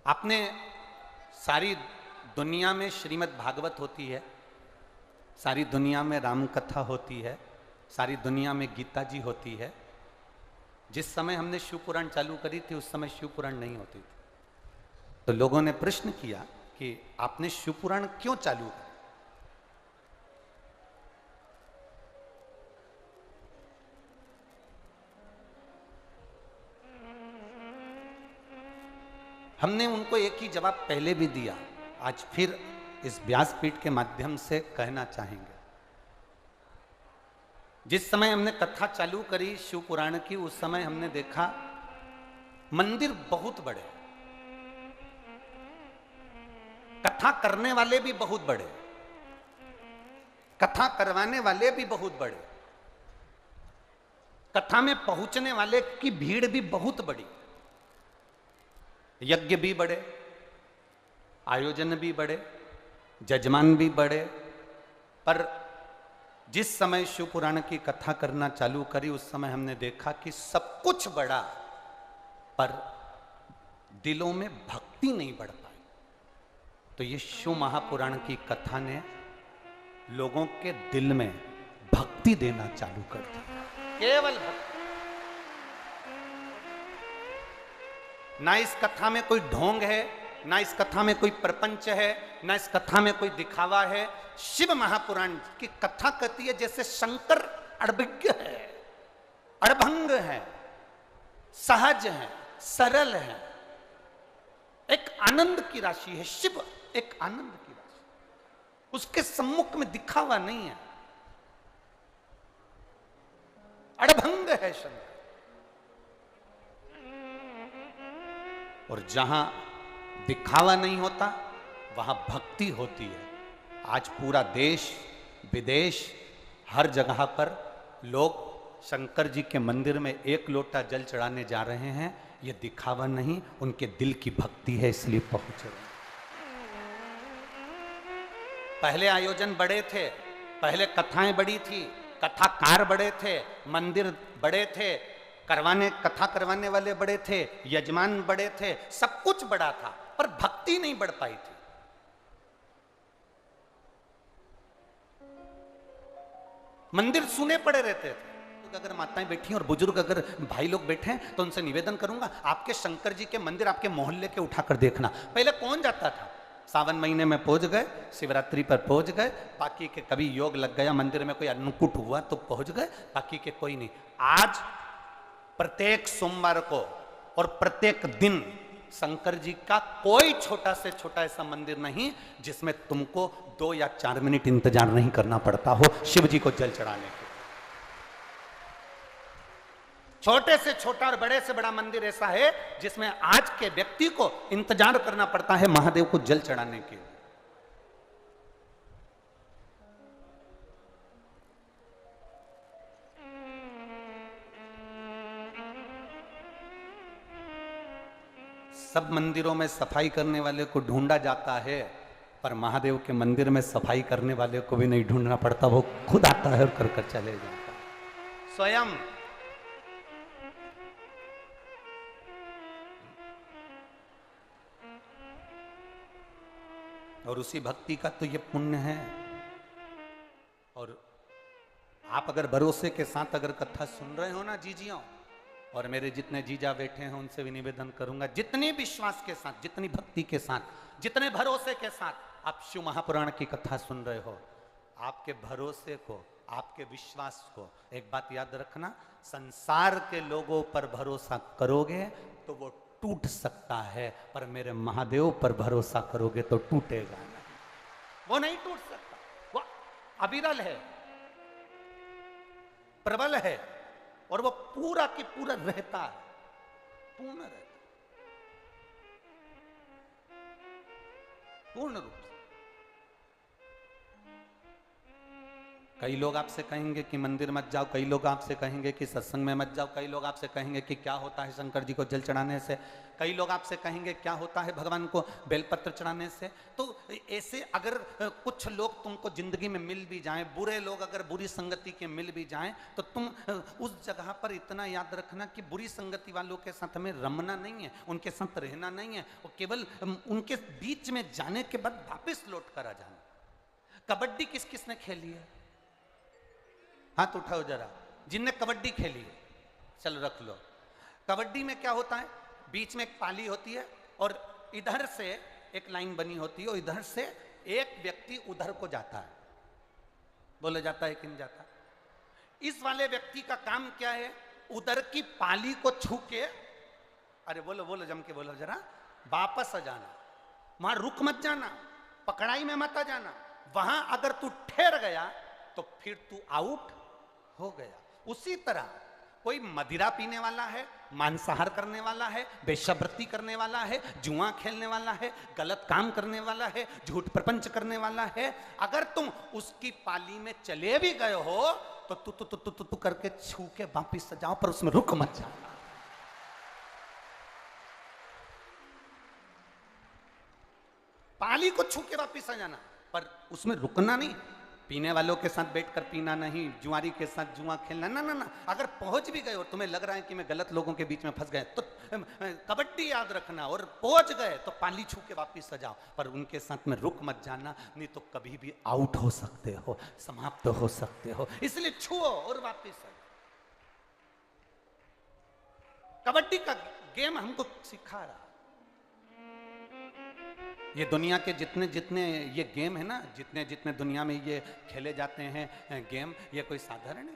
आपने सारी दुनिया में श्रीमद् भागवत होती है, सारी दुनिया में राम कथा होती है, सारी दुनिया में गीता जी होती है। जिस समय हमने शिव पुराण चालू करी थी उस समय शिव पुराण नहीं होती थी। तो लोगों ने प्रश्न किया कि आपने शिव पुराण क्यों चालू करा? हमने उनको एक ही जवाब पहले भी दिया, आज फिर इस व्यासपीठ के माध्यम से कहना चाहेंगे। जिस समय हमने कथा चालू करी शिव पुराण की, उस समय हमने देखा मंदिर बहुत बड़े, कथा करने वाले भी बहुत बड़े, कथा करवाने वाले भी बहुत बड़े, कथा में पहुंचने वाले की भीड़ भी बहुत बड़ी, यज्ञ भी बड़े, आयोजन भी बड़े, जजमान भी बड़े। पर जिस समय शिव पुराण की कथा करना चालू करी उस समय हमने देखा कि सब कुछ बड़ा, पर दिलों में भक्ति नहीं बढ़ पाई। तो ये शिव महापुराण की कथा ने लोगों के दिल में भक्ति देना चालू कर दिया, केवल भक्ति। ना इस कथा में कोई ढोंग है, ना इस कथा में कोई प्रपंच है, ना इस कथा में कोई दिखावा है। शिव महापुराण की कथा कहती है जैसे शंकर अड़भिज्ञ है, अड़भंग है, सहज है, सरल है, एक आनंद की राशि है। शिव एक आनंद की राशि, उसके सम्मुख में दिखावा नहीं है, अड़भंग है शंकर। और जहां दिखावा नहीं होता वहां भक्ति होती है। आज पूरा देश विदेश हर जगह पर लोग शंकर जी के मंदिर में एक लोटा जल चढ़ाने जा रहे हैं। ये दिखावा नहीं, उनके दिल की भक्ति है, इसलिए पहुंच रहे हैं। पहले आयोजन बड़े थे, पहले कथाएं बड़ी थी, कथाकार बड़े थे, मंदिर बड़े थे, कथा करवाने वाले बड़े थे, यजमान बड़े थे, सब कुछ बड़ा था, पर भक्ति नहीं बढ़ पाई थी। मंदिर सूने पड़े रहते थे। तो अगर माताएं बैठी और बुजुर्ग अगर भाई लोग बैठे हैं तो उनसे निवेदन करूंगा, आपके शंकर जी के मंदिर आपके मोहल्ले के उठाकर देखना। पहले कौन जाता था? सावन महीने में पहुंच गए, शिवरात्रि पर पहुंच गए, बाकी के कभी योग लग गया, मंदिर में कोई अन्नकूट हुआ तो पहुंच गए, बाकी के कोई नहीं। आज प्रत्येक सोमवार को और प्रत्येक दिन शंकर जी का कोई छोटा से छोटा ऐसा मंदिर नहीं जिसमें तुमको 2 या 4 मिनट इंतजार नहीं करना पड़ता हो शिव जी को जल चढ़ाने के। छोटे से छोटा और बड़े से बड़ा मंदिर ऐसा है जिसमें आज के व्यक्ति को इंतजार करना पड़ता है महादेव को जल चढ़ाने के लिए। सब मंदिरों में सफाई करने वाले को ढूंढा जाता है, पर महादेव के मंदिर में सफाई करने वाले को भी नहीं ढूंढना पड़ता, वो खुद आता है और कर कर चले जाता है स्वयं। और उसी भक्ति का तो ये पुण्य है। और आप अगर भरोसे के साथ अगर कथा सुन रहे हो ना जीजियों, और मेरे जितने जीजा बैठे हैं उनसे भी निवेदन करूंगा, जितनी विश्वास के साथ, जितनी भक्ति के साथ, जितने भरोसे के साथ आप शिव महापुराण की कथा सुन रहे हो, आपके भरोसे को, आपके विश्वास को एक बात याद रखना, संसार के लोगों पर भरोसा करोगे तो वो टूट सकता है, पर मेरे महादेव पर भरोसा करोगे तो टूटेगा नहीं। वो नहीं टूट सकता, वो अविरल है, प्रबल है, और वो पूरा की पूरा रहता है, पूर्ण रहता है, पूर्ण रूप से। कई लोग आपसे कहेंगे कि मंदिर मत जाओ, कई लोग आपसे कहेंगे कि सत्संग में मत जाओ, कई लोग आपसे कहेंगे कि क्या होता है शंकर जी को जल चढ़ाने से, कई लोग आपसे कहेंगे क्या होता है भगवान को बेलपत्र चढ़ाने से। तो ऐसे अगर कुछ लोग तुमको जिंदगी में मिल भी जाएं, बुरे लोग अगर बुरी संगति के मिल भी जाएं, तो तुम उस जगह पर इतना याद रखना कि बुरी संगति वालों के साथ हमें रमना नहीं है, उनके साथ रहना नहीं है, वो केवल उनके बीच में जाने के बाद वापस लौट कर आ जाना। कबड्डी किस किसने खेली है? हाथ उठाओ जरा, जिनने कबड्डी खेली है, चलो रख लो। कबड्डी में क्या होता है, बीच में एक पाली होती है और इधर से एक लाइन बनी होती है और इधर से एक व्यक्ति उधर को जाता है। बोला जाता है कि नहीं जाता? इस वाले व्यक्ति का काम क्या है, उधर की पाली को छू के, अरे बोलो बोलो जम के बोलो जरा, वापस आ जाना, वहां रुक मत जाना, पकड़ाई में मत आ जाना। वहां अगर तू ठहर गया तो फिर तू आउट हो गया। उसी तरह कोई मदिरा पीने वाला है, मांसाहार करने वाला है, वेश्यावृत्ति करने वाला है, जुआ खेलने वाला है, गलत काम करने वाला है, झूठ प्रपंच करने वाला है, अगर तुम उसकी पाली में चले भी गए हो तो तू करके छू के वापिस जाओ, पर उसमें रुक मत जाओ। पाली को छू के वापिस आ जाना, पर उसमें रुकना नहीं। पीने वालों के साथ बैठकर पीना नहीं, जुआरी के साथ जुआ खेलना ना ना ना। अगर पहुंच भी गए और तुम्हें लग रहा है कि मैं गलत लोगों के बीच में फंस गए, तो कबड्डी याद रखना, और पहुंच गए तो पाली छू के वापिस आ जाओ, पर उनके साथ में रुक मत जाना, नहीं तो कभी भी आउट हो सकते हो, समाप्त हो सकते हो। इसलिए छुओ और वापिस आ जाओ। कबड्डी का गेम हमको सिखा रहा, ये दुनिया के जितने जितने ये गेम है ना, जितने जितने दुनिया में ये खेले जाते हैं गेम, ये कोई साधारण है?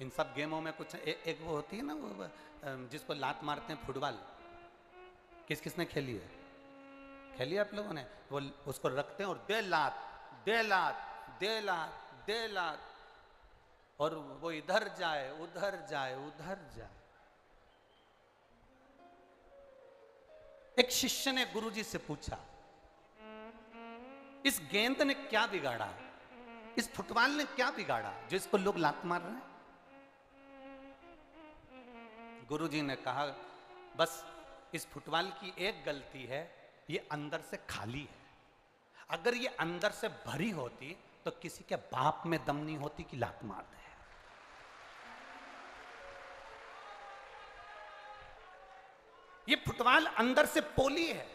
इन सब गेमों में कुछ एक वो होती है ना, वो जिसको लात मारते हैं, फुटबॉल। किस किसने खेली है? खेली आप लोगों ने? वो उसको रखते हैं और दे लात दे लात दे लात दे लात, और वो इधर जाए उधर जाए उधर जाए। एक शिष्य ने गुरुजी से पूछा, इस गेंद ने क्या बिगाड़ा, इस फुटबॉल ने क्या बिगाड़ा जो इसको लोग लात मार रहे हैं? गुरुजी ने कहा, बस इस फुटबॉल की एक गलती है, ये अंदर से खाली है। अगर ये अंदर से भरी होती तो किसी के बाप में दम नहीं होती कि लात मार दे। ये फुटबॉल अंदर से पोली है,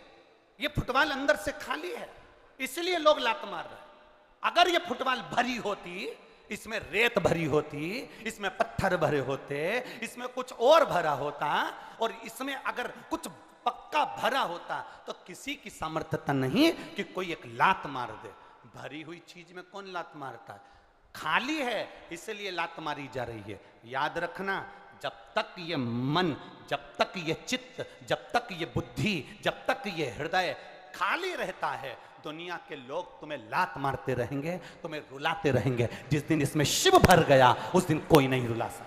ये फुटबॉल अंदर से खाली है, इसलिए लोग लात मार रहे हैं। अगर ये फुटबॉल भरी होती, इसमें रेत भरी होती, इसमें पत्थर भरे होते, इसमें कुछ और भरा होता, और इसमें अगर कुछ पक्का भरा होता, तो किसी की सामर्थ्यता नहीं कि कोई एक लात मार दे। भरी हुई चीज में कौन लात मारता है? खाली है, इसलिए लात मारी जा रही है। याद रखना, जब तक ये मन, जब तक ये चित्त, जब तक ये बुद्धि, जब तक ये हृदय खाली रहता है, दुनिया के लोग तुम्हें लात मारते रहेंगे, तुम्हें रुलाते रहेंगे। जिस दिन इसमें शिव भर गया, उस दिन कोई नहीं रुला सकता।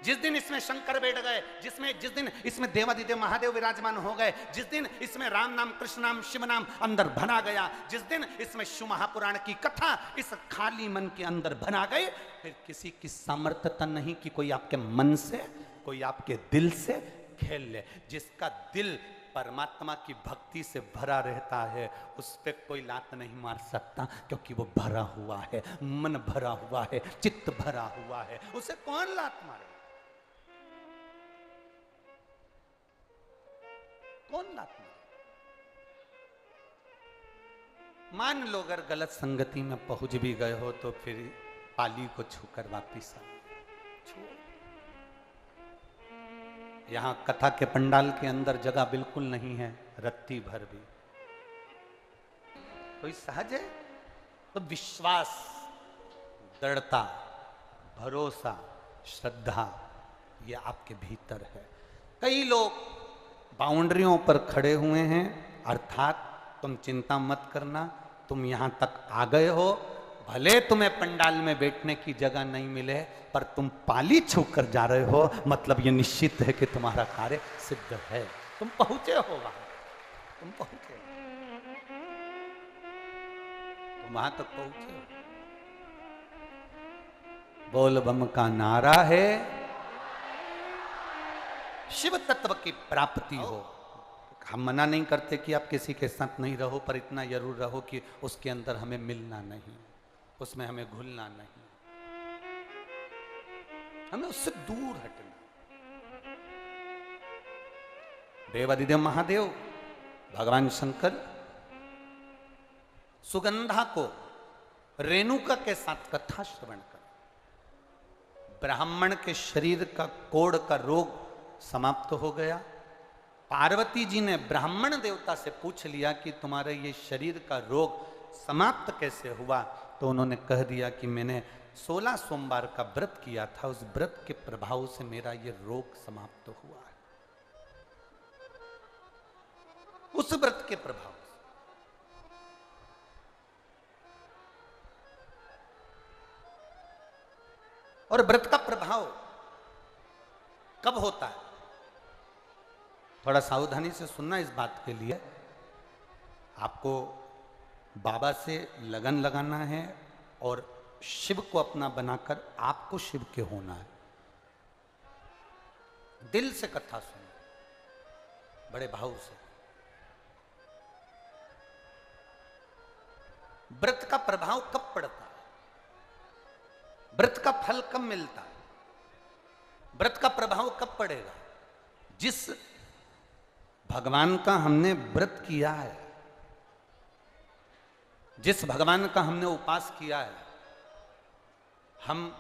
जिस दिन इसमें शंकर बैठ गए, जिस दिन इसमें देवादिदेव महादेव विराजमान हो गए, जिस दिन इसमें राम नाम, कृष्ण नाम, शिव नाम अंदर भरा गया, जिस दिन इसमें शिव महापुराण की कथा इस खाली मन के अंदर भरा गई, फिर किसी की सामर्थ्यता नहीं कि कोई आपके मन से, कोई आपके दिल से खेल ले। जिसका दिल परमात्मा की भक्ति से भरा रहता है, उस पर कोई लात नहीं मार सकता, क्योंकि वो भरा हुआ है, मन भरा हुआ है, चित्त भरा हुआ है, उसे कौन लात मारे? कौन लात मारे? मान लो अगर गलत संगति में पहुंच भी गए हो, तो फिर पाली को छूकर वापिस आओ। यहां कथा के पंडाल के अंदर जगह बिल्कुल नहीं है, रत्ती भर भी। कोई सहज है तो विश्वास, दृढ़ता, भरोसा, श्रद्धा, ये आपके भीतर है। कई लोग बाउंड्रियों पर खड़े हुए हैं, अर्थात तुम चिंता मत करना, तुम यहां तक आ गए हो, भले तुम्हें पंडाल में बैठने की जगह नहीं मिले, पर तुम पाली छूकर जा रहे हो, मतलब ये निश्चित है कि तुम्हारा कार्य सिद्ध है, तुम पहुंचे हो वहां, तुम पहुंचे। तो वहां तक पहुंचे हो। बोल बम का नारा है, शिव तत्व की प्राप्ति हो। हम मना नहीं करते कि आप किसी के साथ नहीं रहो, पर इतना जरूर रहो कि उसके अंदर हमें मिलना नहीं, उसमें हमें घुलना नहीं, हमें उससे दूर हटना। देवादिदेव महादेव भगवान शंकर सुगंधा को रेणुका के साथ कथा श्रवण कर ब्राह्मण के शरीर का कोढ़ का रोग समाप्त हो गया। पार्वती जी ने ब्राह्मण देवता से पूछ लिया कि तुम्हारे ये शरीर का रोग समाप्त कैसे हुआ, तो उन्होंने कह दिया कि मैंने 16 सोमवार का व्रत किया था, उस व्रत के प्रभाव से मेरा ये रोग समाप्त हुआ है। उस व्रत के प्रभाव से। और व्रत का प्रभाव कब होता है, थोड़ा सावधानी से सुनना। इस बात के लिए आपको बाबा से लगन लगाना है और शिव को अपना बनाकर आपको शिव के होना है। दिल से कथा सुनो, बड़े भाव से। व्रत का प्रभाव कब पड़ता है, व्रत का फल कब मिलता है, व्रत का प्रभाव कब पड़ेगा? जिस भगवान का हमने व्रत किया है, जिस भगवान का हमने उपास किया है, हम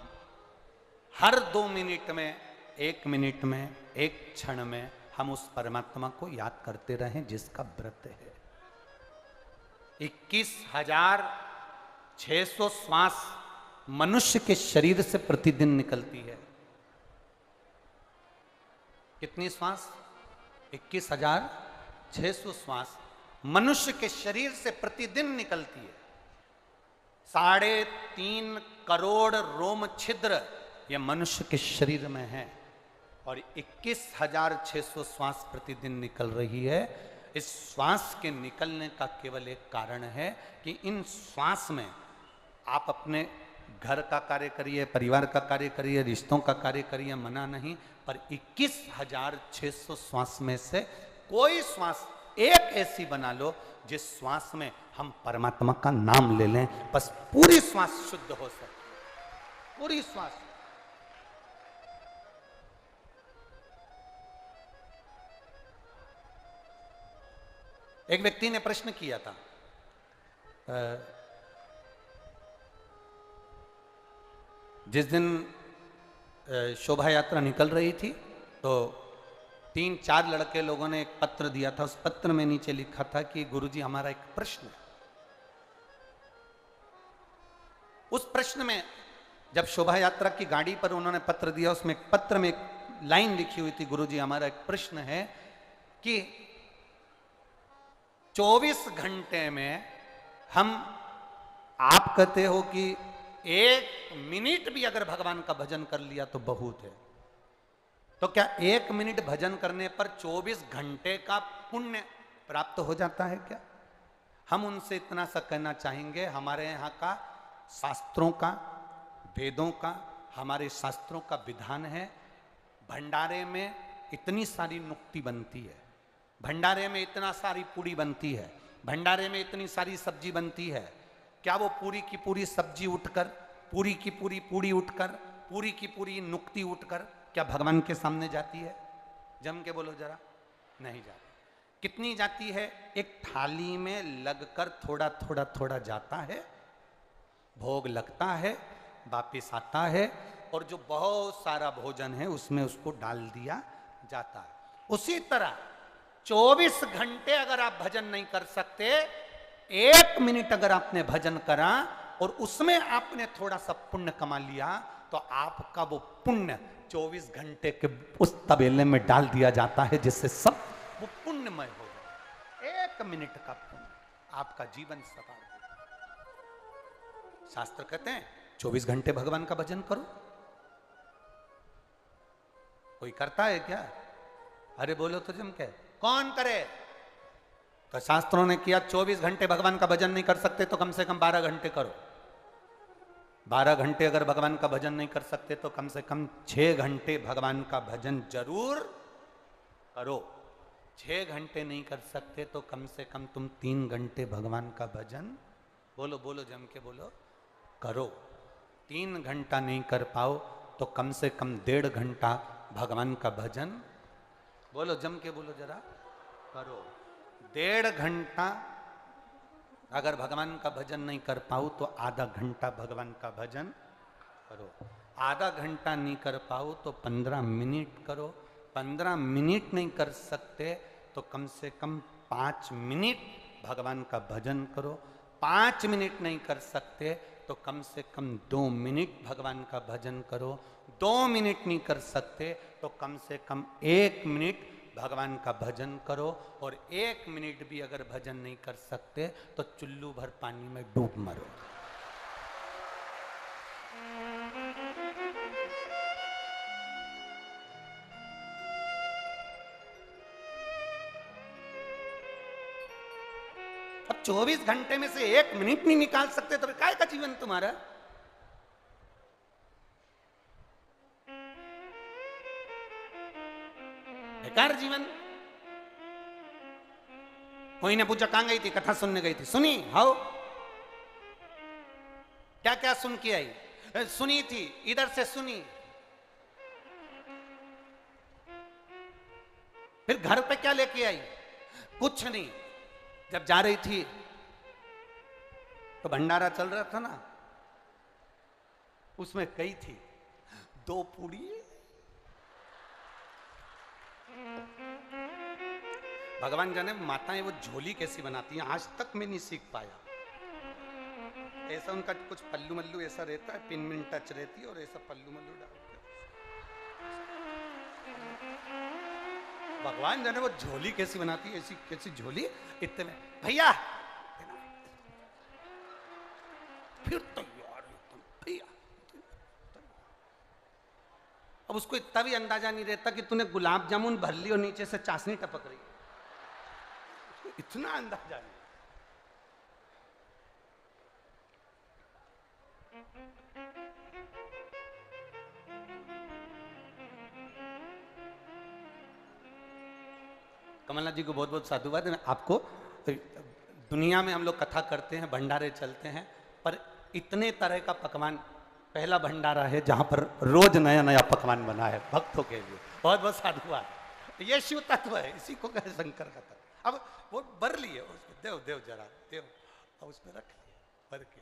हर 2 मिनट में, 1 मिनट में, 1 क्षण में हम उस परमात्मा को याद करते रहें जिसका व्रत है। 21,600 श्वास मनुष्य के शरीर से प्रतिदिन निकलती है। कितनी श्वास? 21,600 श्वास मनुष्य के शरीर से प्रतिदिन निकलती है। 3.5 करोड़ रोम छिद्र ये मनुष्य के शरीर में है और 21,600 श्वास प्रतिदिन निकल रही है। इस श्वास के निकलने का केवल एक कारण है कि इन श्वास में आप अपने घर का कार्य करिए, परिवार का कार्य करिए, रिश्तों का कार्य करिए, मना नहीं, पर 21,600 श्वास में से कोई श्वास एक ऐसी बना लो जिस श्वास में हम परमात्मा का नाम ले लें, बस पूरी श्वास शुद्ध हो सके, पूरी श्वास। एक व्यक्ति ने प्रश्न किया था, जिस दिन शोभा यात्रा निकल रही थी तो 3-4 लड़के लोगों ने एक पत्र दिया था। उस पत्र में नीचे लिखा था कि गुरुजी हमारा एक प्रश्न है। उस प्रश्न में जब शोभा यात्रा की गाड़ी पर उन्होंने पत्र दिया, उसमें पत्र में एक लाइन लिखी हुई थी, गुरुजी हमारा एक प्रश्न है कि 24 घंटे में हम, आप कहते हो कि 1 मिनट भी अगर भगवान का भजन कर लिया तो बहुत है, तो क्या 1 मिनट भजन करने पर 24 घंटे का पुण्य प्राप्त हो जाता है क्या? हम उनसे इतना सा कहना चाहेंगे, हमारे यहाँ का शास्त्रों का, वेदों का, हमारे शास्त्रों का विधान है, भंडारे में इतनी सारी नुक्ति बनती है, भंडारे में इतना सारी पूड़ी बनती है, भंडारे में इतनी सारी सब्जी बनती है, क्या वो पूरी की पूरी सब्जी उठकर, पूरी की पूरी पूड़ी उठकर, पूरी की पूरी नुक्ति उठकर क्या भगवान के सामने जाती है? जम के बोलो जरा, नहीं जाती। कितनी जाती है? एक थाली में लगकर थोड़ा थोड़ा थोड़ा जाता है, भोग लगता है, वापिस आता है, और जो बहुत सारा भोजन है उसमें उसको डाल दिया जाता है। उसी तरह 24 घंटे अगर आप भजन नहीं कर सकते, 1 मिनट अगर आपने भजन करा और उसमें आपने थोड़ा सा पुण्य कमा लिया, तो आपका वो पुण्य 24 घंटे के उस तबेले में डाल दिया जाता है, जिससे सब वो पुण्यमय हो जाए। 1 मिनट का पुण्य आपका जीवन सफल हो। शास्त्र कहते हैं 24 घंटे भगवान का भजन करो। कोई करता है क्या? अरे बोलो तो जम के, कौन करे? तो शास्त्रों ने किया 24 घंटे भगवान का भजन नहीं कर सकते तो कम से कम 12 घंटे करो। 12 घंटे अगर भगवान का भजन नहीं कर सकते तो कम से कम 6 घंटे भगवान का भजन जरूर करो। 6 घंटे नहीं कर सकते तो कम से कम तुम 3 घंटे भगवान का भजन, बोलो बोलो जम के बोलो, करो। 3 घंटा नहीं कर पाओ तो कम से कम 1.5 घंटा भगवान का भजन, बोलो जम के बोलो जरा, करो। 1.5 घंटा अगर भगवान का भजन नहीं कर पाओ तो आधा घंटा भगवान का भजन करो। आधा घंटा नहीं कर पाओ तो 15 मिनट करो। 15 मिनट नहीं कर सकते तो कम से कम 5 मिनट भगवान का भजन करो। 5 मिनट नहीं कर सकते तो कम से कम 2 मिनट भगवान का भजन करो। 2 मिनट नहीं कर सकते तो कम से कम 1 मिनट भगवान का भजन करो। और 1 मिनट भी अगर भजन नहीं कर सकते तो चुल्लू भर पानी में डूब मरो। अब 24 घंटे में से 1 मिनट नहीं निकाल सकते तो काय का जीवन तुम्हारा? बेकार जीवन। कोई ने पूछा कहां गई थी? कथा सुनने गई थी। सुनी? हाउ? क्या क्या सुन के आई? सुनी थी, इधर से सुनी। फिर घर पे क्या लेके आई? कुछ नहीं। जब जा रही थी तो भंडारा चल रहा था ना, उसमें कही थी 2 पूड़ी। भगवान जाने माताएं वो झोली कैसी बनाती हैं, आज तक मैं नहीं सीख पाया। ऐसा उनका कुछ पल्लू मल्लू ऐसा रहता है, पिन मिन टच रहती है और ऐसा पल्लू मल्लू डालते। भगवान जाने वो झोली कैसी बनाती है, ऐसी कैसी झोली। इतने में भैया फिर तो यार भैया। अब उसको इतना भी अंदाजा नहीं रहता कि तूने गुलाब जामुन भर ली और नीचे से चाशनी टपक रही, इतना अंदाजा नहीं। कमलनाथ जी को बहुत बहुत साधुवाद। आपको दुनिया में हम लोग कथा करते हैं, भंडारे चलते हैं, पर इतने तरह का पकवान पहला भंडारा है जहां पर रोज नया नया पकवान बना है भक्तों के लिए। बहुत बहुत साधुवाद। ये शिव तत्व है, इसी को कहे शंकर का तत्व। अब वो भर लिए उसमें, देव देव जरा देव, और उसमें रख लिए भर के।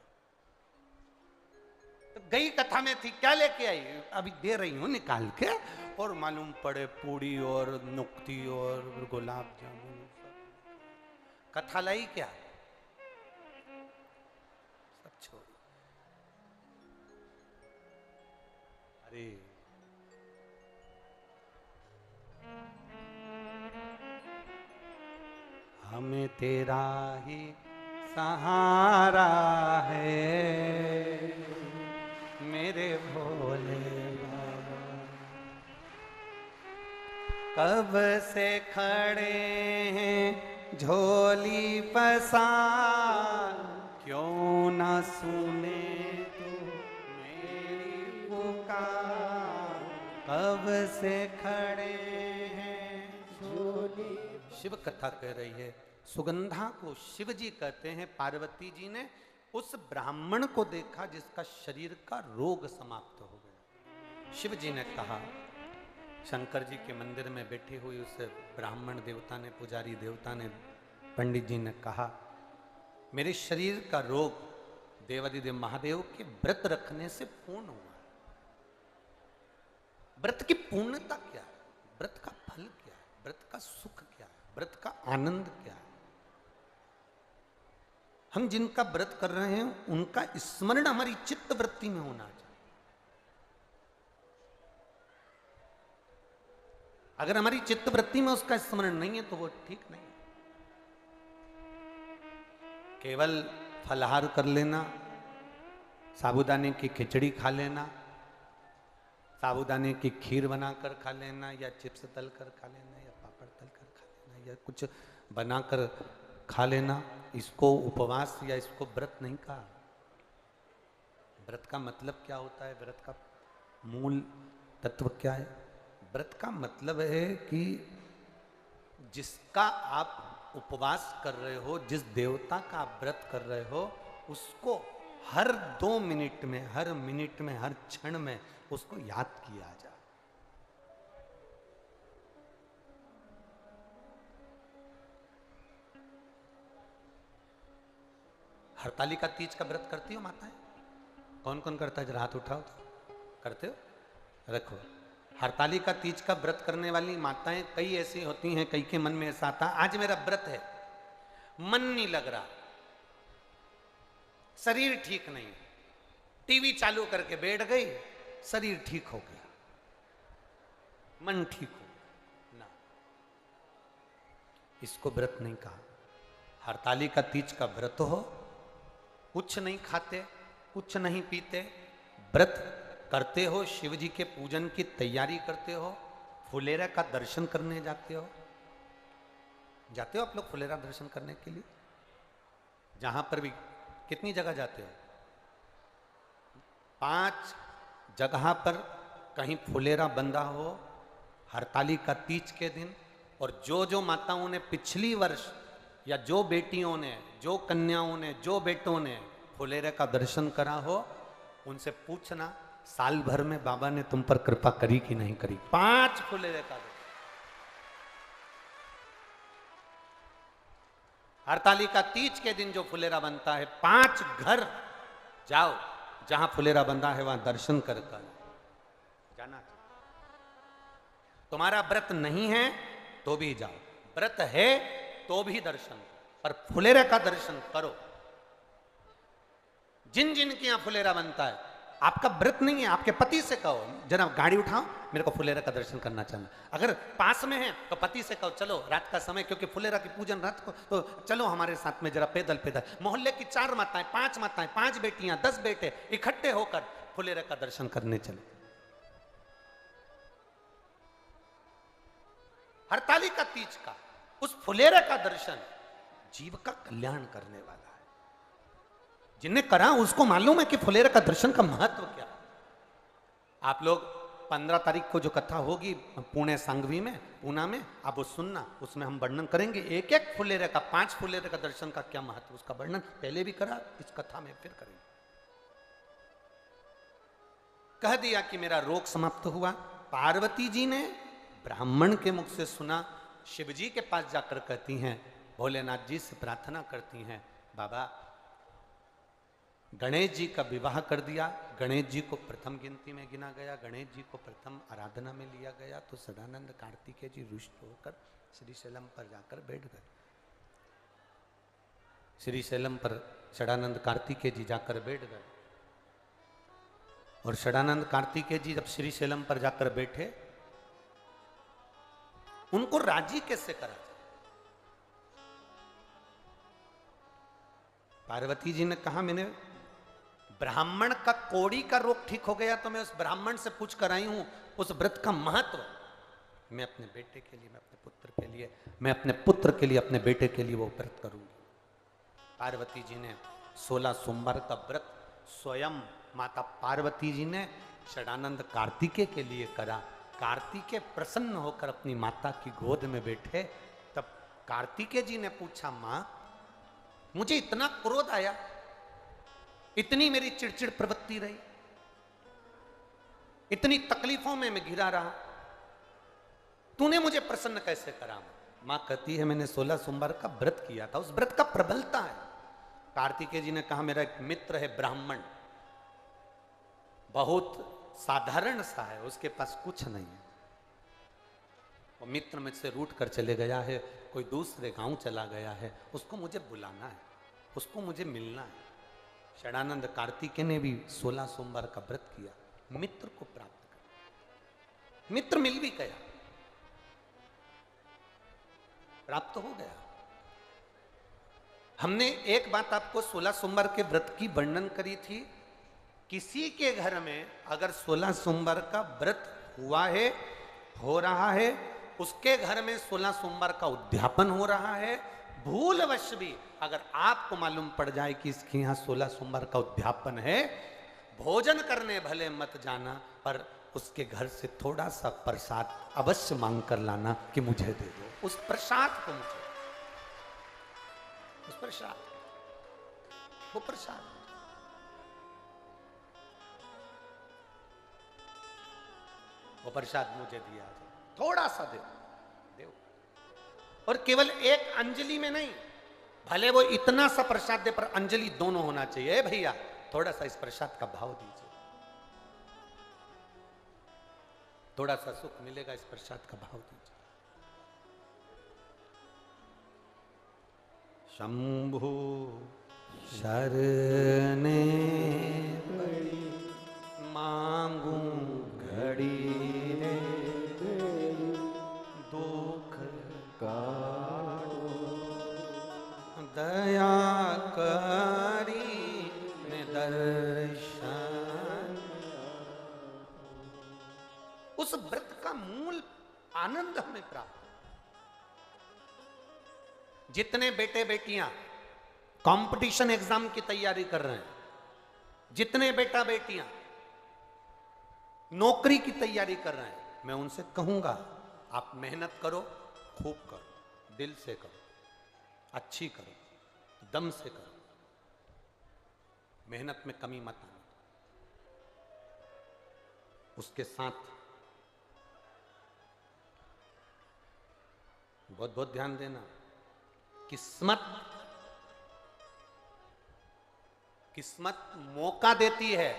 तो गई कथा में थी, क्या लेके आई? अभी दे रही हूं निकाल के। और मालूम पड़े पूड़ी और नुक्ती और गुलाब जामुन। कथा लाई क्या? सब छोड़। अरे हमें तेरा ही सहारा है मेरे भोले बाबा। कब से खड़े हैं झोली पसार, क्यों ना सुने तू मेरी पुकार। कब से खड़े हैं झोली। शिव कथा कह रही है। सुगंधा को शिव जी कहते हैं। पार्वती जी ने उस ब्राह्मण को देखा जिसका शरीर का रोग समाप्त हो गया। शिव जी ने कहा, शंकर जी के मंदिर में बैठी हुई उस ब्राह्मण देवता ने, पुजारी देवता ने, पंडित जी ने कहा, मेरे शरीर का रोग देवादिदेव महादेव के व्रत रखने से पूर्ण हुआ। व्रत की पूर्णता क्या है? व्रत का फल क्या है? व्रत का सुख क्या है? व्रत का आनंद क्या है? हम जिनका व्रत कर रहे हैं उनका स्मरण हमारी चित्त वृत्ति में होना चाहिए। अगर हमारी चित्त वृत्ति में उसका स्मरण नहीं है तो वो ठीक नहीं। केवल फलाहार कर लेना, साबूदाने की खिचड़ी खा लेना, साबूदाने की खीर बनाकर खा लेना, या चिप्स तल कर खा लेना, या पापड़ तल कर खा लेना, या कुछ बनाकर खा लेना, इसको उपवास या इसको व्रत नहीं कहा। व्रत का मतलब क्या होता है, व्रत का मूल तत्व क्या है? व्रत का मतलब है कि जिसका आप उपवास कर रहे हो, जिस देवता का आप व्रत कर रहे हो, उसको हर 2 मिनट में, हर मिनट में, हर क्षण में उसको याद किया जाए। हरतालिका तीज का व्रत करती हो माताएं? कौन कौन करता है, जरा हाथ उठाओ तो। करते हो? रखो। हरतालिका तीज का व्रत करने वाली माताएं कई ऐसी होती हैं, कई के मन में ऐसा आता, आज मेरा व्रत है, मन नहीं लग रहा, शरीर ठीक नहीं, टीवी चालू करके बैठ गई, शरीर ठीक हो गया, मन ठीक हो ना, इसको व्रत नहीं कहा। हरतालिका तीज का व्रत हो, कुछ नहीं खाते, कुछ नहीं पीते, व्रत करते हो, शिव जी के पूजन की तैयारी करते हो, फुलेरा का दर्शन करने जाते हो। जाते हो आप लोग फुलेरा दर्शन करने के लिए? जहां पर भी, कितनी जगह जाते हो? 5 जगह पर कहीं फुलेरा बंधा हो हरतालिका तीज के दिन। और जो जो माताओं ने पिछली वर्ष, या जो बेटियों ने, जो कन्याओं ने, जो बेटों ने फुलेरे का दर्शन करा हो, उनसे पूछना साल भर में बाबा ने तुम पर कृपा करी कि नहीं करी। 5 फुलेरे का दर्शन। हरतालिका तीज के दिन जो फुलेरा बनता है, 5 घर जाओ जहां फुलेरा बंधा है, वहां दर्शन कर जाना। तुम्हारा व्रत नहीं है तो भी जाओ, व्रत है तो भी दर्शन, पर फुलेरा का दर्शन करो। जिन जिन के यहां फुलेरा बनता है, आपका व्रत नहीं है, आपके पति से कहो जरा गाड़ी उठाओ, मेरे को फुलेरा का दर्शन करना चाहना। अगर पास में है तो पति से कहो चलो रात का समय, क्योंकि फुलेरा की पूजन रात को, तो चलो हमारे साथ में जरा पैदल पैदल। मोहल्ले की 4 माताएं, 5 माताएं, 5 बेटियां, 10 बेटे इकट्ठे होकर फुलेरा का दर्शन करने चलो। हरतालिका तीज का उस फुलेरा का दर्शन जीव का कल्याण करने वाला है। जिन्हें करा उसको मालूम है कि फुलेरा का दर्शन का महत्व क्या। आप लोग 15 तारीख को जो कथा होगी पुणे सांगवी में, पूना में, आप वो सुनना, उसमें हम वर्णन करेंगे एक एक फुलेरे का, 5 फुलेरे का दर्शन का क्या महत्व, उसका वर्णन पहले भी करा, इस कथा में फिर करेंगे। कह दिया कि मेरा रोग समाप्त हुआ। पार्वती जी ने ब्राह्मण के मुख से सुना, शिव जी के पास जाकर कहती हैं, भोलेनाथ जी से प्रार्थना करती हैं, बाबा गणेश जी का विवाह कर दिया, गणेश जी को प्रथम गिनती में गिना गया, गणेश जी को प्रथम आराधना में लिया गया, तो सदानंद कार्तिकेय जी रुष्ट होकर श्रीशैलम पर जाकर बैठ गए। श्रीशैलम पर सदानंद कार्तिकेय जी जाकर बैठ गए, और सदानंद कार्तिकेय जी जब श्रीशैलम पर जाकर बैठे, उनको राजी कैसे करा जाए। पार्वती जी ने कहा, मैंने ब्राह्मण का कोड़ी का रोग ठीक हो गया तो मैं उस ब्राह्मण से पूछ कर आई हूं उस व्रत का महत्व। मैं अपने बेटे के लिए, मैं अपने पुत्र के लिए, मैं अपने पुत्र के लिए, अपने बेटे के लिए वो व्रत करूंगी। पार्वती जी ने 16 सोमवार का व्रत स्वयं माता पार्वती जी ने षडानंद कार्तिकेय के लिए करा। कार्तिकेय प्रसन्न होकर अपनी माता की गोद में बैठे, तब कार्तिकेय जी ने पूछा, मां मुझे इतना क्रोध आया, इतनी मेरी चिड़चिड़ प्रवृत्ति रही, इतनी तकलीफों में मैं घिरा रहा, तूने मुझे प्रसन्न कैसे करा। मां कहती है, मैंने 16 सोमवार का व्रत किया था, उस व्रत का प्रबलता है। कार्तिकेय जी ने कहा, मेरा एक मित्र है ब्राह्मण, बहुत साधारण सा है, उसके पास कुछ नहीं है, वो मित्र मुझसे रूठ कर चले गया है, कोई दूसरे गांव चला गया है, उसको मुझे बुलाना है, उसको मुझे मिलना है। षडानंद कार्तिकेय ने भी 16 सोमवार का व्रत किया, मित्र को प्राप्त कर, मित्र मिल भी गया, प्राप्त हो गया। हमने एक बात आपको 16 सोमवार के व्रत की वर्णन करी थी, किसी के घर में अगर 16 सोमवार का व्रत हुआ है, हो रहा है, उसके घर में 16 सोमवार का उद्यापन हो रहा है, भूलवश भी अगर आपको मालूम पड़ जाए कि इसके यहाँ 16 सोमवार का उद्यापन है, भोजन करने भले मत जाना, पर उसके घर से थोड़ा सा प्रसाद अवश्य मांग कर लाना कि मुझे दे दो उस प्रसाद को, मुझे उस प्रसाद, वो प्रसाद। वो प्रसाद मुझे दिया जाए, थोड़ा सा दे दो, और केवल एक अंजलि में नहीं, भले वो इतना सा प्रसाद दे पर अंजलि दोनों होना चाहिए। भैया थोड़ा सा इस प्रसाद का भाव दीजिए, थोड़ा सा सुख मिलेगा, इस प्रसाद का भाव दीजिए। शंभु शरणे पड़ी मांगू घड़ी रे, दुख काटो दया करी दर्शन। उस व्रत का मूल आनंद हमें प्राप्त। जितने बेटे बेटियां कंपटीशन एग्जाम की तैयारी कर रहे हैं, जितने बेटा बेटियां नौकरी की तैयारी कर रहे हैं, मैं उनसे कहूंगा आप मेहनत करो, खूब करो, दिल से करो, अच्छी करो, दम से करो, मेहनत में कमी मत आना। उसके साथ बहुत बहुत ध्यान देना, किस्मत मौका देती है,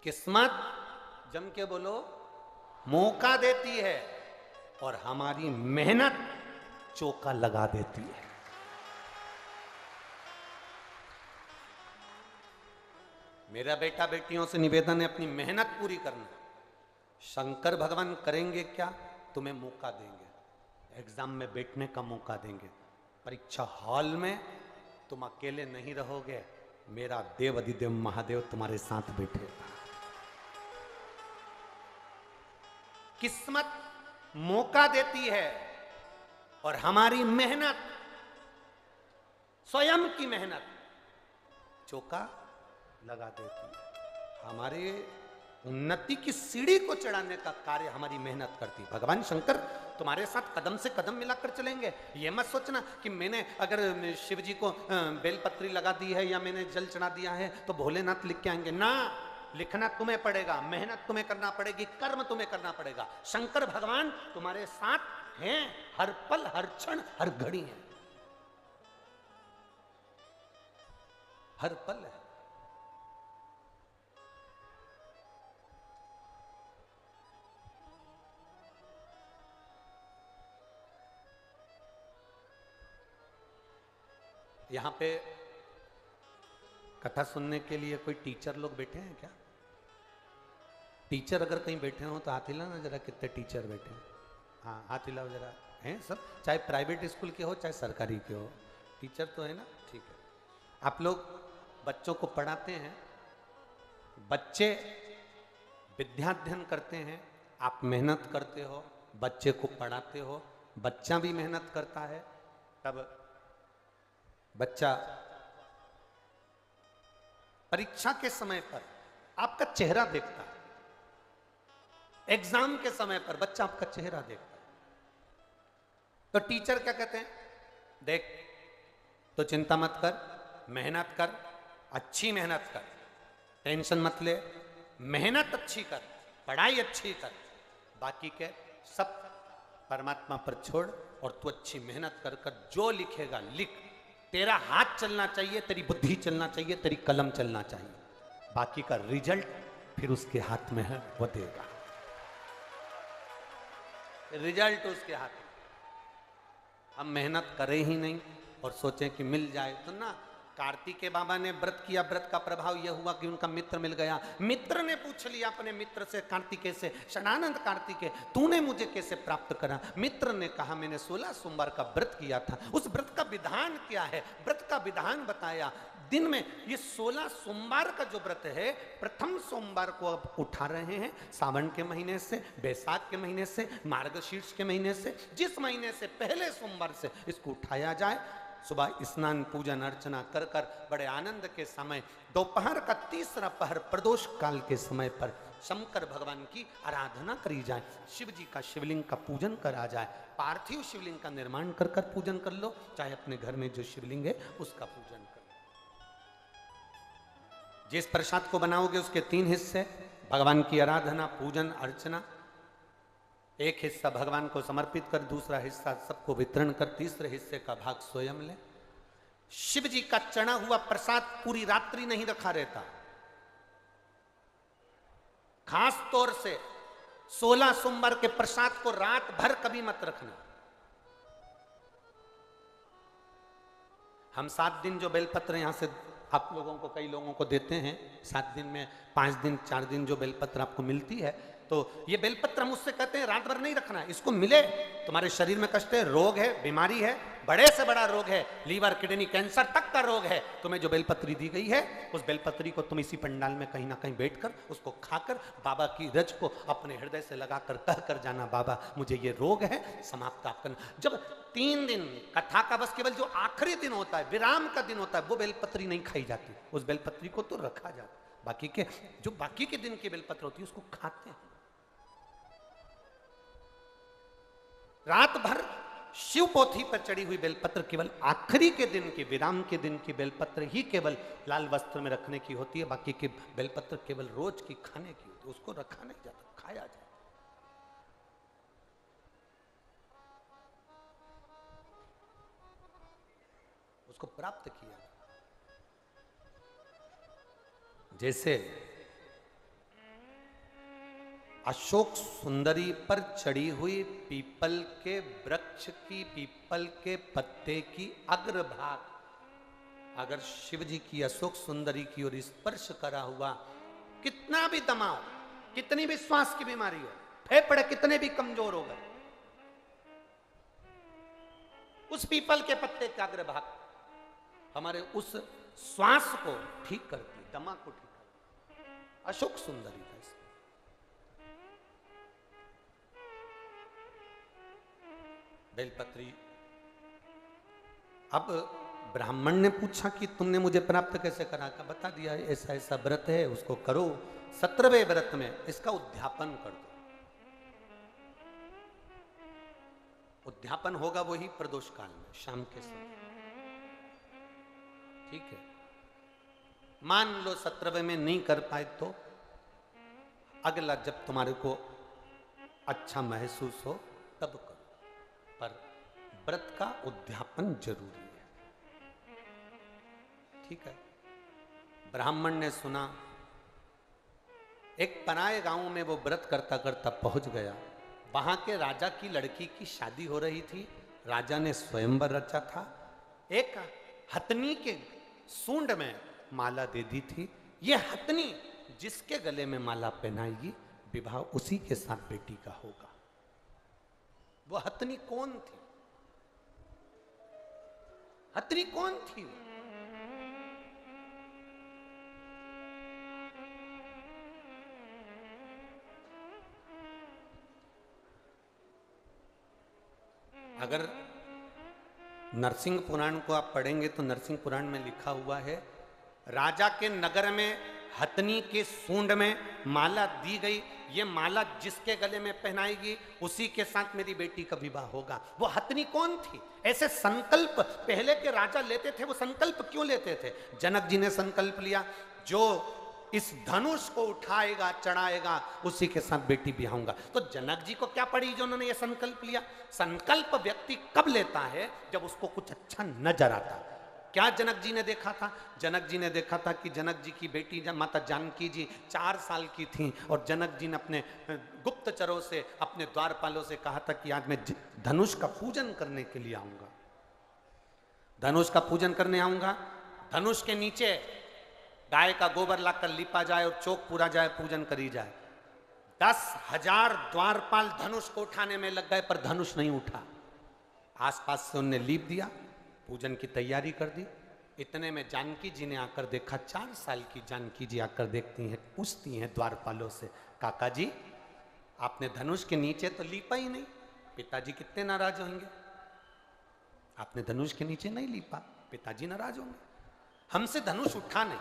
किस्मत जम के बोलो मौका देती है, और हमारी मेहनत चौका लगा देती है। मेरा बेटा बेटियों से निवेदन है, अपनी मेहनत पूरी करना। शंकर भगवान करेंगे क्या? तुम्हें मौका देंगे, एग्जाम में बैठने का मौका देंगे, परीक्षा हॉल में तुम अकेले नहीं रहोगे, मेरा देव अधिदेव महादेव तुम्हारे साथ बैठेगा। किस्मत मौका देती है, और हमारी मेहनत, स्वयं की मेहनत चौका लगा देती है। हमारे उन्नति की सीढ़ी को चढ़ाने का कार्य हमारी मेहनत करती है। भगवान शंकर तुम्हारे साथ कदम से कदम मिलाकर चलेंगे। ये मत सोचना कि मैंने अगर शिव जी को बेलपत्री लगा दी है या मैंने जल चढ़ा दिया है तो भोलेनाथ लिख के आएंगे ना। लिखना तुम्हें पड़ेगा, मेहनत तुम्हें करना पड़ेगी, कर्म तुम्हें करना पड़ेगा। शंकर भगवान तुम्हारे साथ हैं, हर पल, हर क्षण, हर घड़ी है, हर पल है। यहां पे कथा सुनने के लिए कोई टीचर लोग बैठे हैं क्या? टीचर अगर कहीं बैठे हो तो हाथ हिलाओ ना जरा, कितने टीचर बैठे हैं? हाँ हाथ हिलाओ जरा। हैं सब, चाहे प्राइवेट स्कूल के हो चाहे सरकारी के हो, टीचर तो है ना? ठीक है। आप लोग बच्चों को पढ़ाते हैं, बच्चे विद्याध्ययन करते हैं, आप मेहनत करते हो, बच्चे को पढ़ाते हो, बच्चा भी मेहनत करता है, तब बच्चा परीक्षा के समय पर आपका चेहरा देखता है, एग्जाम के समय पर बच्चा आपका चेहरा देखता है। तो टीचर क्या कहते हैं? देख तो चिंता मत कर, मेहनत कर, अच्छी मेहनत कर, टेंशन मत ले, मेहनत अच्छी कर, पढ़ाई अच्छी कर, बाकी के सब परमात्मा पर छोड़, और तू अच्छी मेहनत कर कर जो लिखेगा लिख। तेरा हाथ चलना चाहिए, तेरी बुद्धि चलना चाहिए, तेरी कलम चलना चाहिए, बाकी का रिजल्ट फिर उसके हाथ में है, वो देगा। रिजल्ट उसके हाथ में। हम मेहनत करें ही नहीं और सोचें कि मिल जाए तो ना। कार्तिकेय बाबा ने व्रत किया, व्रत का प्रभाव यह हुआ कि उनका मित्र मिल गया। मित्र ने पूछ लिया अपने मित्र से, कार्तिकेय से, शनानंद कार्तिकेय तूने मुझे कैसे प्राप्त करा? मित्र ने कहा मैंने 16 सोमवार का व्रत किया था। उस व्रत का विधान क्या है? व्रत का विधान बताया। दिन में। ये 16 सोमवार का जो व्रत है, प्रथम सोमवार को अब उठा रहे हैं, सावन के महीने से, बैसाख के महीने से, मार्गशीर्ष के महीने से, जिस महीने से पहले सोमवार से इसको उठाया जाए। सुबह स्नान पूजन अर्चना कर कर बड़े आनंद के समय, दोपहर का तीसरा पहर प्रदोष काल के समय पर शंकर भगवान की आराधना करी जाए, शिव जी का शिवलिंग का पूजन करा जाए। पार्थिव शिवलिंग का निर्माण कर कर पूजन कर लो, चाहे अपने घर में जो शिवलिंग है उसका पूजन कर लो। जिस प्रसाद को बनाओगे उसके 3 हिस्से, भगवान की आराधना पूजन अर्चना, एक हिस्सा भगवान को समर्पित कर, दूसरा हिस्सा सबको वितरण कर, तीसरे हिस्से का भाग स्वयं ले। शिव जी का चढ़ा हुआ प्रसाद पूरी रात्रि नहीं रखा रहता, खास तौर से 16 सोमवार के प्रसाद को रात भर कभी मत रखना। हम 7 दिन जो बेलपत्र यहां से आप लोगों को, कई लोगों को देते हैं, 7 दिन में 5 दिन 4 दिन जो बेलपत्र आपको मिलती है, तो ये बेलपत्र हम उससे कहते हैं रात भर नहीं रखना है। इसको मिले, तुम्हारे शरीर में कष्ट है, रोग है, बीमारी है, बड़े से बड़ा रोग है, लीवर किडनी कैंसर तक का रोग है, तुम्हें जो बेलपत्री दी गई है उस बेलपत्री को तुम इसी पंडाल में कहीं ना कहीं बैठकर उसको खाकर बाबा की रज को अपने हृदय से लगाकर कह कर जाना, बाबा मुझे ये रोग है, समाप्त आप करना। जब 3 दिन कथा का बस केवल जो आखिरी दिन होता है, विराम का दिन होता है, वो बेलपत्री नहीं खाई जाती, उस बेलपत्री को तो रखा जाता। बाकी के दिन की बेलपत्र होती है उसको खाते हैं। रात भर शिव पोथी पर चढ़ी हुई बेलपत्र केवल आखिरी के दिन की, विराम के दिन की बेलपत्र ही केवल लाल वस्त्र में रखने की होती है, बाकी की बेलपत्र केवल रोज की खाने की होती है, उसको रखा नहीं जाता, खाया जाता। उसको प्राप्त किया। जैसे अशोक सुंदरी पर चढ़ी हुई पीपल के वृक्ष की, पीपल के पत्ते की अग्रभाग अगर शिव जी की अशोक सुंदरी की ओर स्पर्श करा हुआ, कितना भी दमाओ, कितनी भी श्वास की बीमारी हो, फेफड़े कितने भी कमजोर हो गए, उस पीपल के पत्ते का अग्रभाग हमारे उस श्वास को ठीक करती, दमा को ठीक करती। अशोक सुंदरी का बेलपत्री। अब ब्राह्मण ने पूछा कि तुमने मुझे प्राप्त कैसे करा? का बता दिया, ऐसा ऐसा व्रत है, उसको करो, 17वें व्रत में इसका उद्यापन कर दो। उद्यापन होगा वही प्रदोष काल में शाम के समय, ठीक है। मान लो 17वें में नहीं कर पाए तो अगला जब तुम्हारे को अच्छा महसूस हो तब करो, पर व्रत का उद्यापन जरूरी है, ठीक है। ब्राह्मण ने सुना, एक पराये गांव में वो व्रत करता करता पहुंच गया। वहां के राजा की लड़की की शादी हो रही थी, राजा ने स्वयंवर रचा था, एक हथनी के सूंड में माला दे दी थी। ये हथनी जिसके गले में माला पहनाएगी, विवाह उसी के साथ बेटी का होगा। वो हथनी कौन थी? हथनी कौन थी? अगर नरसिंह पुराण को आप पढ़ेंगे तो नरसिंह पुराण में लिखा हुआ है, राजा के नगर में हथनी के सूंड में माला दी गई, ये माला जिसके गले में पहनाएगी उसी के साथ मेरी बेटी का विवाह होगा। वो हथनी कौन थी? ऐसे संकल्प पहले के राजा लेते थे। वो संकल्प क्यों लेते थे? जनक जी ने संकल्प लिया, जो इस धनुष को उठाएगा चढ़ाएगा उसी के साथ बेटी ब्याहूंगा। तो जनक जी को क्या पड़ी जो उन्होंने ये संकल्प लिया? संकल्प व्यक्ति कब लेता है? जब उसको कुछ अच्छा नजर आता। क्या जनक जी ने देखा था? जनक जी ने देखा था कि जनक जी की बेटी माता जानकी जी 4 साल की थी और जनक जी ने अपने गुप्तचरों से, अपने द्वारपालों से कहा था कि आज मैं धनुष का पूजन करने के लिए आऊंगा, धनुष का पूजन करने आऊंगा। धनुष के नीचे गाय का गोबर लाकर लिपा जाए और चौक पूरा जाए, पूजन करी जाए। 10,000 द्वारपाल धनुष को उठाने में लग गए पर धनुष नहीं उठा। आसपास से उनने लीप दिया, पूजन की तैयारी कर दी। इतने में जानकी जी ने आकर देखा, 4 साल की जानकी जी आकर देखती हैं, पूछती हैं द्वारपालों से, काका जी आपने धनुष के नीचे तो लीपा ही नहीं, पिताजी कितने नाराज होंगे। आपने धनुष के नीचे नहीं लीपा, पिताजी नाराज होंगे। हमसे धनुष उठा नहीं।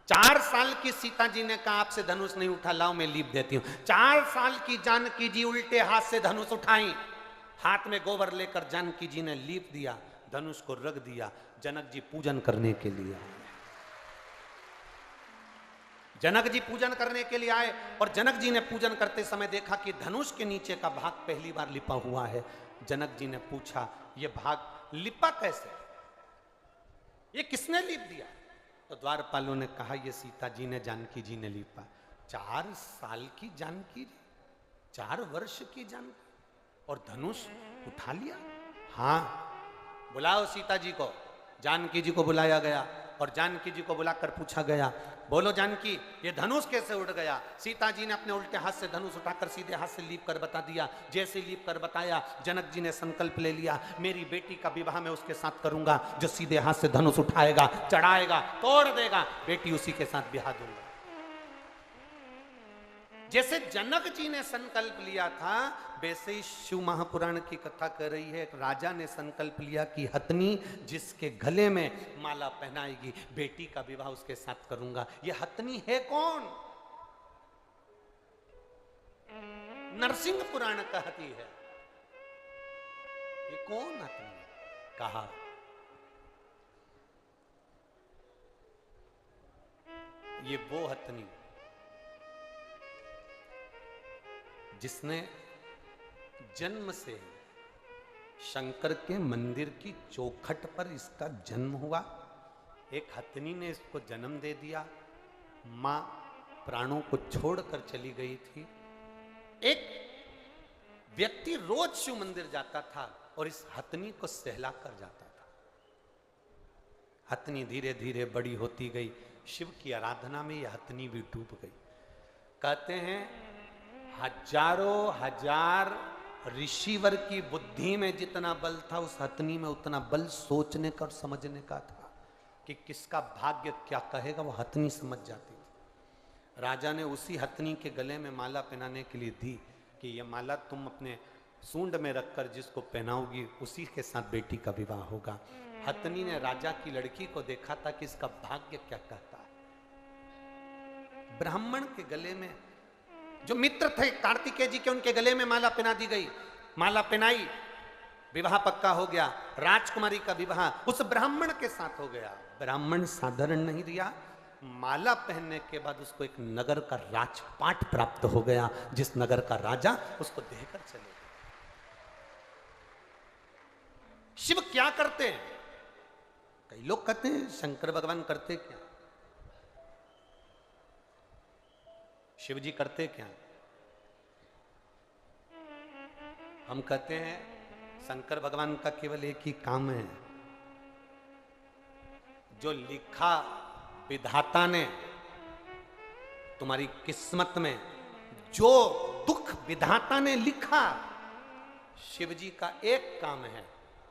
4 साल की सीता जी ने कहा आपसे धनुष नहीं उठा, लाओ मैं लीप देती हूं। 4 साल की जानकी जी उल्टे हाथ से धनुष उठाई, हाथ में गोबर लेकर जानकी जी ने लीप दिया, धनुष को रख दिया। जनक जी पूजन करने के लिए आए। जनक जी पूजन करने के लिए आए और जनक जी ने पूजन करते समय देखा कि धनुष के नीचे का भाग पहली बार लिपा हुआ है। जनक जी ने पूछा ये भाग लिपा कैसे, ये किसने लिप दिया? तो द्वारपालों ने कहा ये सीता जी ने, जानकी जी ने लिपा। 4 साल की जानकी जी, 4 वर्ष की जानकी, और धनुष उठा लिया। हाँ, बुलाओ सीता जी को। जानकी जी को बुलाया गया और जानकी जी को बुलाकर पूछा गया, बोलो जानकी ये धनुष कैसे उड़ गया? सीता जी ने अपने उल्टे हाथ से धनुष उठाकर सीधे हाथ से लीप कर बता दिया। जैसे लीप कर बताया, जनक जी ने संकल्प ले लिया, मेरी बेटी का विवाह मैं उसके साथ करूंगा जो सीधे हाथ से धनुष उठाएगा, चढ़ाएगा, तोड़ देगा, बेटी उसी के साथ ब्याह दूंगा। जैसे जनक जी ने संकल्प लिया था, वैसे ही शिव महापुराण की कथा कर रही है। एक राजा ने संकल्प लिया कि हथनी जिसके गले में माला पहनाएगी, बेटी का विवाह उसके साथ करूंगा। ये हथनी है कौन? नरसिंह पुराण कहती है, ये कौन हथनी? कहा ये वो हथनी जिसने जन्म से शंकर के मंदिर की चौखट पर इसका जन्म हुआ। एक हथनी ने इसको जन्म दे दिया, मां प्राणों को छोड़कर चली गई थी। एक व्यक्ति रोज शिव मंदिर जाता था और इस हथनी को सहला कर जाता था। हथनी धीरे धीरे बड़ी होती गई, शिव की आराधना में यह हथनी भी डूब गई। कहते हैं हजारों हजार ऋषिवर की बुद्धि में जितना बल था, उस हथनी में उतना बल सोचने का और समझने का था कि किसका भाग्य क्या कहेगा, वो हथनी समझ जाती थी। राजा ने उसी हथनी के गले में माला पहनाने के लिए दी कि ये माला तुम अपने सूंड में रखकर जिसको पहनाओगी उसी के साथ बेटी का विवाह होगा। हथनी ने राजा की लड़की को देखा था कि इसका भाग्य क्या कहता है। ब्राह्मण के गले में, जो मित्र थे कार्तिकेय जी के, उनके गले में माला पहना दी गई। माला पहनाई, विवाह पक्का हो गया। राजकुमारी का विवाह उस ब्राह्मण के साथ हो गया। ब्राह्मण साधारण नहीं दिया, माला पहनने के बाद उसको एक नगर का राजपाट प्राप्त हो गया, जिस नगर का राजा उसको देकर चले गए। शिव क्या करते हैं? कई लोग कहते हैं शंकर भगवान करते क्या, शिव जी करते क्या? हम कहते हैं शंकर भगवान का केवल एक ही काम है, जो लिखा विधाता ने तुम्हारी किस्मत में, जो दुख विधाता ने लिखा, शिव जी का एक काम है।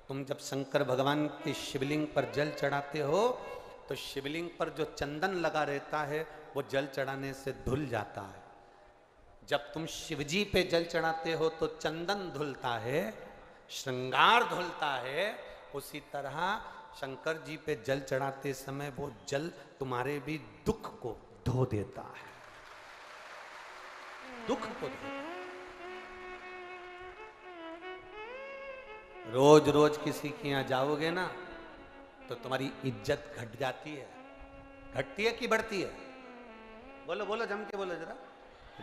तुम जब शंकर भगवान के शिवलिंग पर जल चढ़ाते हो तो शिवलिंग पर जो चंदन लगा रहता है वो जल चढ़ाने से धुल जाता है। जब तुम शिवजी पे जल चढ़ाते हो तो चंदन धुलता है, श्रृंगार धुलता है। उसी तरह शंकर जी पे जल चढ़ाते समय वो जल तुम्हारे भी दुख को धो देता है, दुख को धो देता है। रोज रोज किसी के यहां जाओगे ना तो तुम्हारी इज्जत घट जाती है। घटती है कि बढ़ती है? बोलो बोलो, जम के बोलो जरा।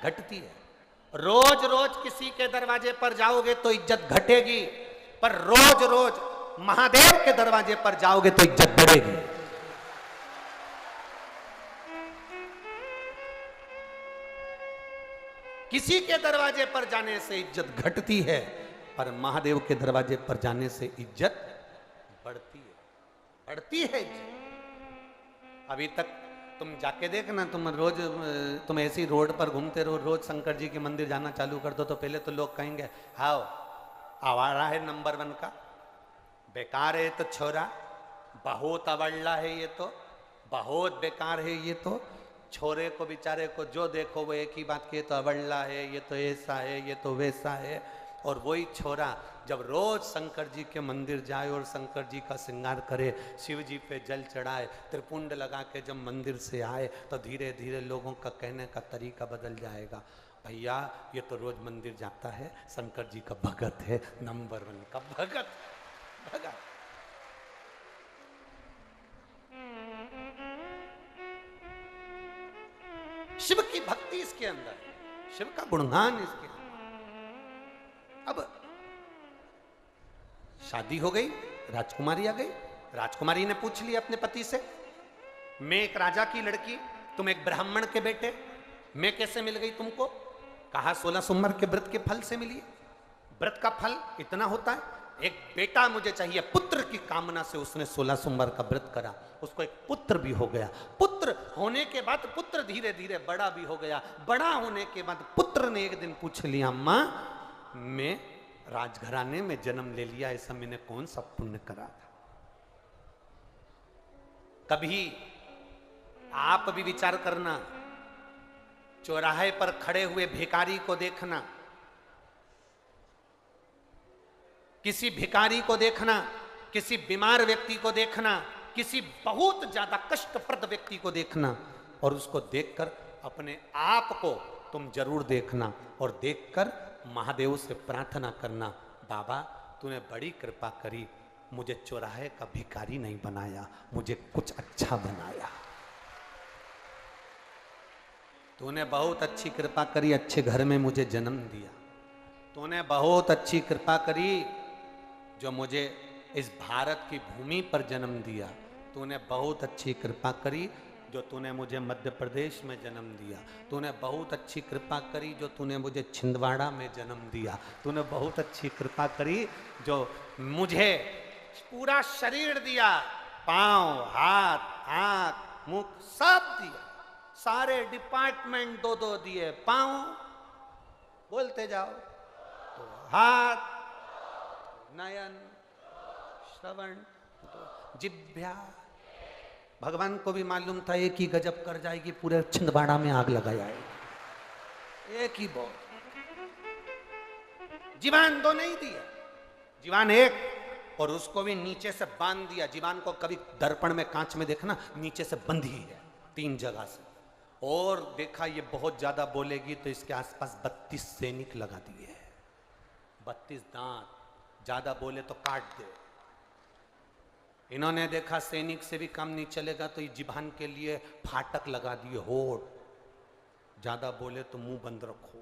घटती है। रोज रोज किसी के दरवाजे पर जाओगे तो इज्जत घटेगी, पर रोज रोज महादेव के दरवाजे पर जाओगे तो इज्जत बढ़ेगी। किसी के दरवाजे पर जाने से इज्जत घटती है, पर महादेव के दरवाजे पर जाने से इज्जत बढ़ती है, बढ़ती है इज्जत। अभी तक तुम जाके देखना, तुम ऐसी रोड पर घूमते रहो, रोज शंकर जी के मंदिर जाना चालू कर दो तो पहले तो लोग कहेंगे हाओ आवारा है नंबर 1 का, बेकार है तो छोरा, बहुत अवल्ला है ये तो, बहुत बेकार है ये तो। छोरे को बेचारे को जो देखो वो एक ही बात की, तो अवल्ला है, ये तो ऐसा है, ये तो वैसा है। और वही छोरा जब रोज शंकर जी के मंदिर जाए और शंकर जी का श्रृंगार करे, शिव जी पे जल चढ़ाए, त्रिपुंड लगा के जब मंदिर से आए, तो धीरे धीरे लोगों का कहने का तरीका बदल जाएगा। भैया ये तो रोज मंदिर जाता है, शंकर जी का भगत है, नंबर 1 का भगत। भगत शिव की भक्ति इसके अंदर, शिव का गुणगान इसके अंदर। अब शादी हो गई, राजकुमारी आ गई। राजकुमारी ने पूछ लिया अपने पति से, मैं एक राजा की लड़की, तुम एक ब्राह्मण के बेटे, मैं कैसे मिल गई तुमको? कहा 16 सोमवार के व्रत के फल से मिली। व्रत का फल इतना होता है, एक बेटा मुझे चाहिए, पुत्र की कामना से उसने 16 सोमवार का व्रत करा, उसको एक पुत्र भी हो गया। पुत्र होने के बाद पुत्र धीरे धीरे बड़ा भी हो गया। बड़ा होने के बाद पुत्र ने एक दिन पूछ लिया, मां मैं राजघराने में जन्म ले लिया, ऐसा मैंने कौन सा पुण्य करा था? कभी आप भी विचार करना, चौराहे पर खड़े हुए भिखारी को देखना, किसी भिखारी को देखना, किसी बीमार व्यक्ति को देखना, किसी बहुत ज्यादा कष्टप्रद व्यक्ति को देखना, और उसको देखकर अपने आप को तुम जरूर देखना, और देखकर महादेव से प्रार्थना करना, बाबा तूने बड़ी कृपा करी, मुझे चौराहे का भिखारी नहीं बनाया, मुझे कुछ अच्छा बनाया। तूने बहुत अच्छी कृपा करी, अच्छे घर में मुझे जन्म दिया। तूने बहुत अच्छी कृपा करी जो मुझे इस भारत की भूमि पर जन्म दिया। तूने बहुत अच्छी कृपा करी जो तूने मुझे मध्य प्रदेश में जन्म दिया। तूने बहुत अच्छी कृपा करी जो तूने मुझे छिंदवाड़ा में जन्म दिया। तूने बहुत अच्छी कृपा करी जो मुझे पूरा शरीर दिया, पांव, हाथ, आंख, मुख सब दिया, सारे डिपार्टमेंट 2-2 दिए। पांव बोलते जाओ तो हाथ, नयन, श्रवण, तो जिह्वा। भगवान को भी मालूम था एक ही गजब कर जाएगी, पूरे छिंदवाड़ा में आग लगा जाएगी। एक ही बोल, जीवान 2 नहीं दिए, जीवान 1, और उसको भी नीचे से बांध दिया। जीवान को कभी दर्पण में कांच में देखना, नीचे से बंधी है 3 जगह से, और देखा ये बहुत ज्यादा बोलेगी तो इसके आसपास 32 सैनिक लगा दिए, 32 दांत, ज्यादा बोले तो काट दे। इन्होंने देखा सैनिक से भी काम नहीं चलेगा, तो ये जीभान के लिए फाटक लगा दिए, होठ, ज्यादा बोले तो मुंह बंद रखो।